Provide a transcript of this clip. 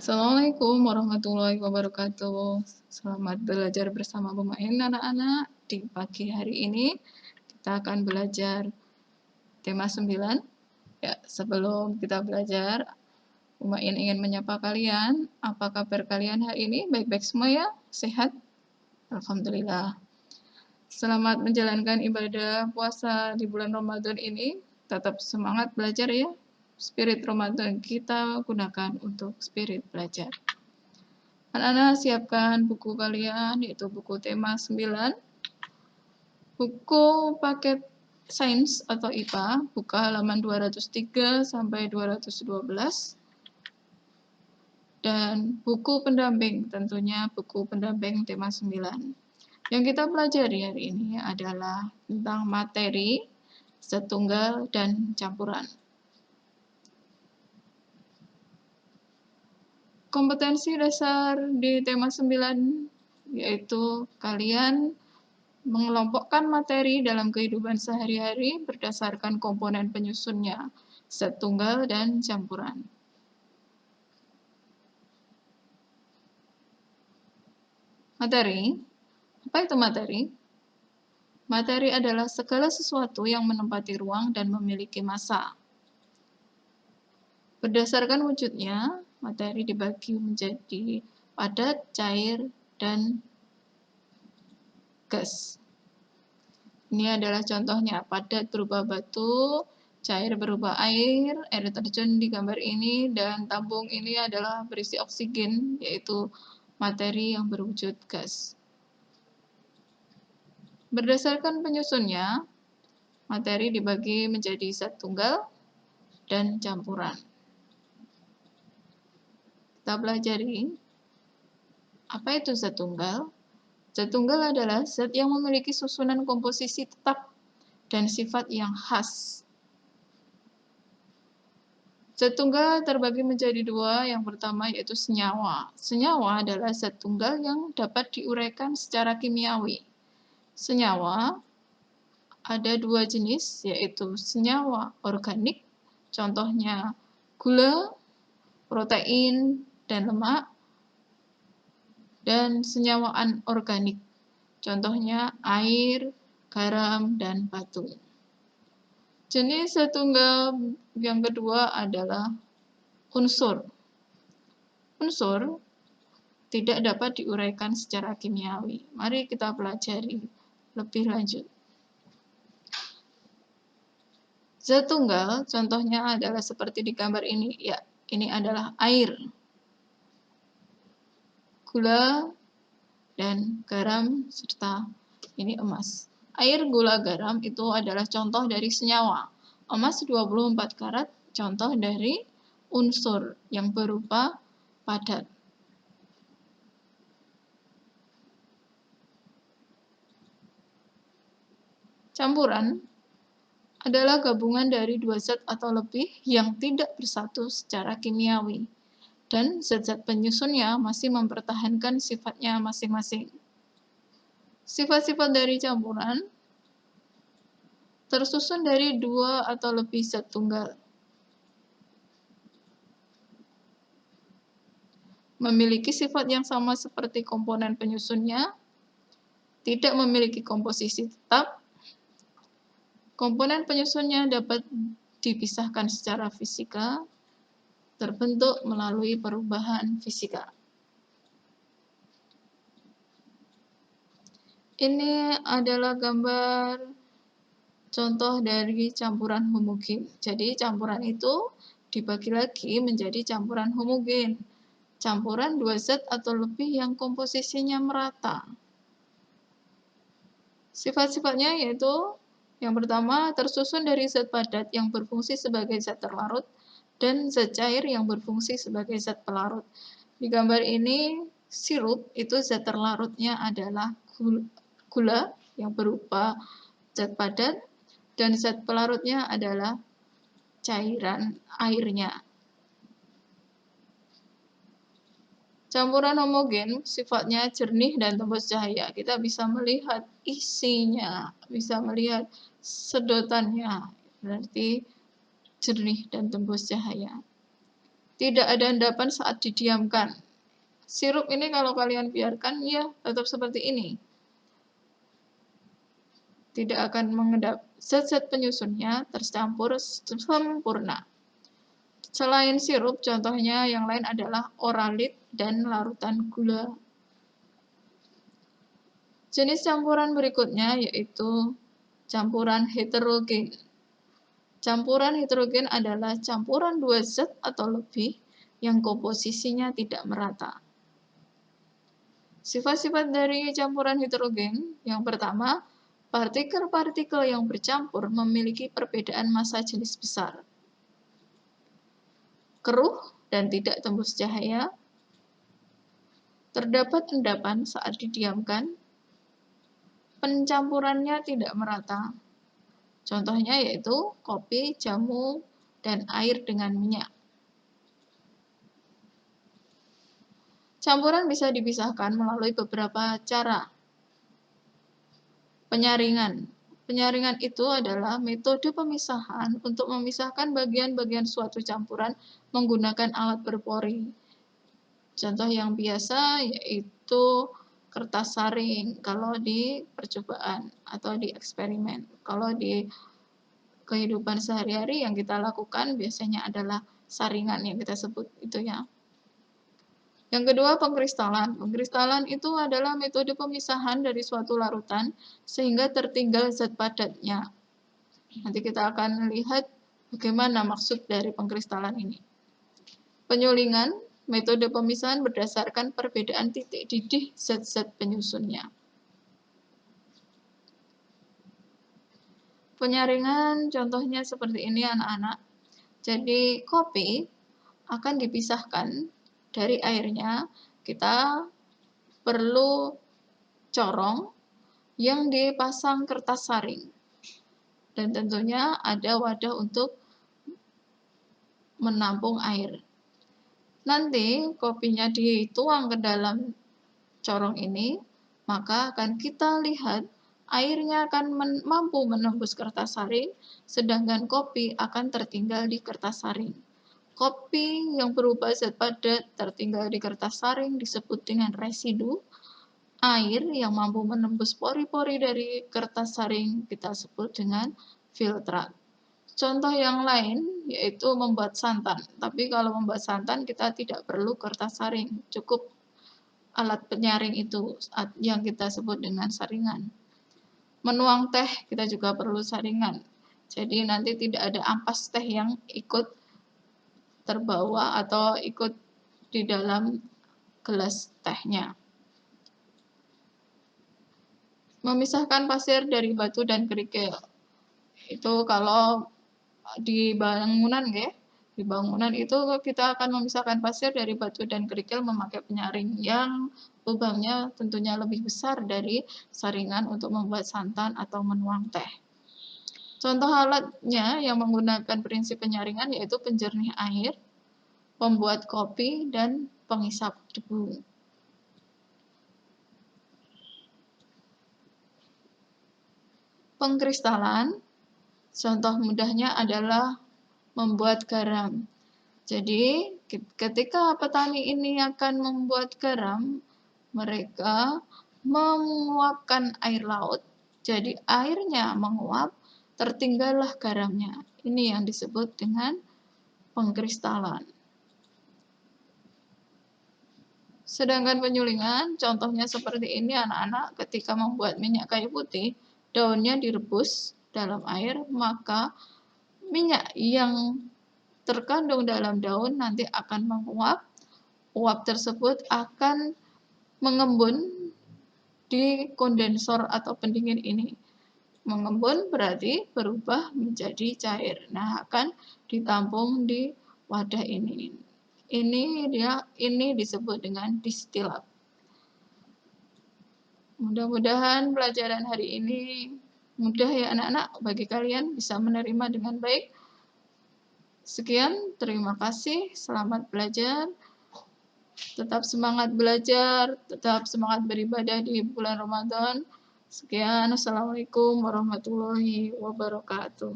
Assalamualaikum warahmatullahi wabarakatuh. Selamat belajar bersama Bu Main anak-anak. Di pagi hari ini kita akan belajar tema 9. Ya, sebelum kita belajar, Bu Main ingin menyapa kalian. Apa kabar kalian hari ini? Baik-baik semua ya? Sehat? Alhamdulillah. Selamat menjalankan ibadah puasa di bulan Ramadan ini. Tetap semangat belajar ya. Spirit Ramadan kita gunakan untuk spirit belajar. Anak-anak siapkan buku kalian, yaitu buku tema 9. Buku paket sains atau IPA, buka halaman 203 sampai 212. Dan buku pendamping, tentunya buku pendamping tema 9. Yang kita pelajari hari ini adalah tentang materi, zat tunggal, dan campuran. Kompetensi dasar di tema 9 yaitu kalian mengelompokkan materi dalam kehidupan sehari-hari berdasarkan komponen penyusunnya, zat tunggal dan campuran. Materi, apa itu materi? Materi adalah segala sesuatu yang menempati ruang dan memiliki massa. Berdasarkan wujudnya, materi dibagi menjadi padat, cair, dan gas. Ini adalah contohnya, padat berupa batu, cair berupa air terjun di gambar ini, dan tabung ini adalah berisi oksigen, yaitu materi yang berwujud gas. Berdasarkan penyusunnya, materi dibagi menjadi zat tunggal dan campuran. Kita pelajari, apa itu zat tunggal? Zat tunggal adalah zat yang memiliki susunan komposisi tetap dan sifat yang khas. Zat tunggal terbagi menjadi dua, yang pertama yaitu senyawa. Senyawa adalah zat tunggal yang dapat diuraikan secara kimiawi. Senyawa ada dua jenis, yaitu senyawa organik, contohnya gula, protein, dan lemak, dan senyawa anorganik, contohnya air, garam, dan batu. Jenis zat tunggal yang kedua adalah unsur. Unsur tidak dapat diuraikan secara kimiawi. Mari kita pelajari lebih lanjut. Zat tunggal contohnya adalah seperti di gambar ini. Ya, ini adalah air, gula, dan garam, serta ini emas. Air, gula, garam itu adalah contoh dari senyawa. Emas 24 karat contoh dari unsur yang berupa padat. Campuran adalah gabungan dari dua zat atau lebih yang tidak bersatu secara kimiawi, dan zat-zat penyusunnya masih mempertahankan sifatnya masing-masing. Sifat-sifat dari campuran tersusun dari dua atau lebih zat tunggal. Memiliki sifat yang sama seperti komponen penyusunnya, tidak memiliki komposisi tetap. Komponen penyusunnya dapat dipisahkan secara fisika, terbentuk melalui perubahan fisika. Ini adalah gambar contoh dari campuran homogen. Jadi campuran itu dibagi lagi menjadi campuran homogen. Campuran dua zat atau lebih yang komposisinya merata. Sifat-sifatnya yaitu yang pertama tersusun dari zat padat yang berfungsi sebagai zat terlarut dan zat cair yang berfungsi sebagai zat pelarut. Di gambar ini sirup itu zat terlarutnya adalah gula yang berupa zat padat, dan zat pelarutnya adalah cairan airnya. Campuran homogen sifatnya jernih dan tembus cahaya. Kita bisa melihat isinya, bisa melihat sedotannya, berarti jernih dan tembus cahaya. Tidak ada endapan saat didiamkan. Sirup ini kalau kalian biarkan, ya tetap seperti ini. Tidak akan mengendap. Zat-zat penyusunnya tercampur sempurna. Selain sirup, contohnya yang lain adalah oralit dan larutan gula. Jenis campuran berikutnya yaitu campuran heterogen. Campuran heterogen adalah campuran dua zat atau lebih yang komposisinya tidak merata. Sifat-sifat dari campuran heterogen, yang pertama, partikel-partikel yang bercampur memiliki perbedaan massa jenis besar. Keruh dan tidak tembus cahaya. Terdapat endapan saat didiamkan. Pencampurannya tidak merata. Contohnya yaitu kopi, jamu, dan air dengan minyak. Campuran bisa dipisahkan melalui beberapa cara. Penyaringan. Penyaringan itu adalah metode pemisahan untuk memisahkan bagian-bagian suatu campuran menggunakan alat berpori. Contoh yang biasa yaitu kertas saring kalau di percobaan atau di eksperimen. Kalau di kehidupan sehari-hari yang kita lakukan biasanya adalah saringan yang kita sebut itu ya. Yang kedua, pengkristalan. Pengkristalan itu adalah metode pemisahan dari suatu larutan sehingga tertinggal zat padatnya. Nanti kita akan lihat bagaimana maksud dari pengkristalan ini. Penyulingan, metode pemisahan berdasarkan perbedaan titik didih zat-zat penyusunnya. Penyaringan contohnya seperti ini anak-anak. Jadi kopi akan dipisahkan dari airnya, kita perlu corong yang dipasang kertas saring. Dan tentunya ada wadah untuk menampung air. Nanti kopinya dituang ke dalam corong ini, maka akan kita lihat airnya akan mampu menembus kertas saring, sedangkan kopi akan tertinggal di kertas saring. Kopi yang berubah zat padat tertinggal di kertas saring disebut dengan residu. Air yang mampu menembus pori-pori dari kertas saring kita sebut dengan filtrat. Contoh yang lain yaitu membuat santan. Tapi kalau membuat santan kita tidak perlu kertas saring, cukup alat penyaring itu yang kita sebut dengan saringan. Menuang teh kita juga perlu saringan. Jadi nanti tidak ada ampas teh yang ikut terbawa atau ikut di dalam gelas tehnya. Memisahkan pasir dari batu dan kerikil. Itu kalau di bangunan ya. Di bangunan itu kita akan memisahkan pasir dari batu dan kerikil memakai penyaring yang lubangnya tentunya lebih besar dari saringan untuk membuat santan atau menuang teh. Contoh alatnya yang menggunakan prinsip penyaringan yaitu penjernih air, pembuat kopi, dan penghisap debu. Pengkristalan, contoh mudahnya adalah membuat garam. Jadi, ketika petani ini akan membuat garam, mereka menguapkan air laut, jadi airnya menguap, tertinggallah garamnya. Ini yang disebut dengan pengkristalan. Sedangkan penyulingan, contohnya seperti ini anak-anak, ketika membuat minyak kayu putih, daunnya direbus dalam air, maka minyak yang terkandung dalam daun nanti akan menguap. Uap tersebut akan mengembun di kondensor atau pendingin ini. Mengembun berarti berubah menjadi cair. Nah, akan ditampung di wadah ini. Ini disebut dengan distilat. Mudah-mudahan pelajaran hari ini mudah ya anak-anak, bagi kalian bisa menerima dengan baik. Sekian, terima kasih, selamat belajar. Tetap semangat belajar, tetap semangat beribadah di bulan Ramadan. Sekian, Assalamualaikum warahmatullahi wabarakatuh.